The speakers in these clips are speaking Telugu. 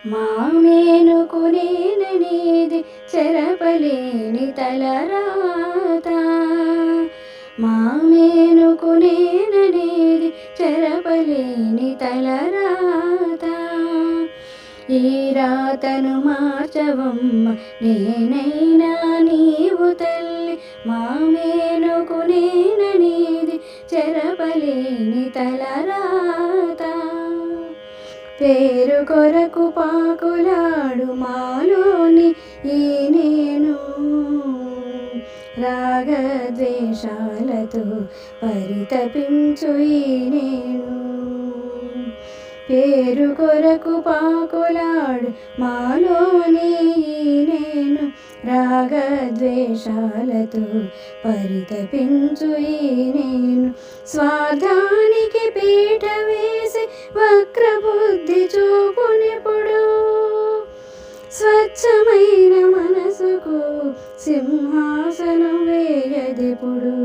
మామేనుకునేననేది చెరపలేని తలరాత. మామేనుకునేననేది చెరపలేని తలరాత. ఈ రాతను మార్చవమ్మ నేనైనా నీవు తల్లి. మామేనుకునేననేది చెరపలేని తలరాత. పేరు కొరకు పాకులాడు మాలోని ఈ నేను, రాగద్వేషాలతో పరితపించు ఈ నేను. పేరు కొరకు పాకులాడు మాలోని ఈ నేను, రాగద్వేషాలతో పరితపించు ఈ నేను. స్వార్థానికి పీట వేసి వక్రబుద్ధి చూపునిప్పుడు, స్వచ్ఛమైన మనసుకు సింహాసనం వేయదెప్పుడు.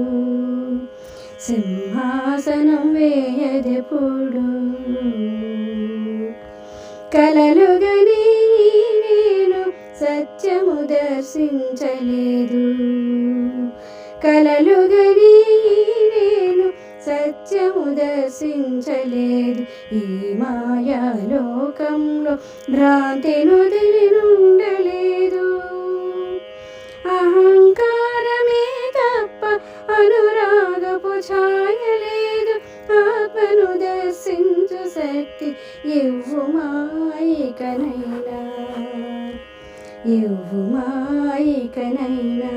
సింహాసనం వేయదెప్పుడు. కలలుగని నేను సత్యము దర్శించలేదు. కలలుగని నేను సత్యము దర్శించలేదు. ఈ మాయాలోకంలో భ్రాంతి నొదిలి నుండలేదు. అహంకారమే తప్ప అనురాగపు ఛాయలేదు. ఆత్మను దర్శించు శక్తి ఇవ్వు మాయికనైనా, ఇవ్వు మాయికనైనా.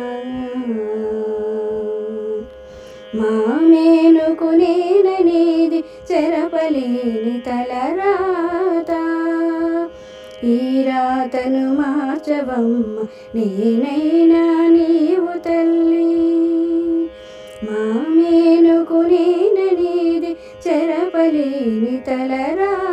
మామేనుకునేననేది చెరపలేని తలరాత. ఈ రాతను మార్చవమ్మ నేనైనా నీవు తల్లి. మామేనుకునేననేది చెరపలేని తలరాత.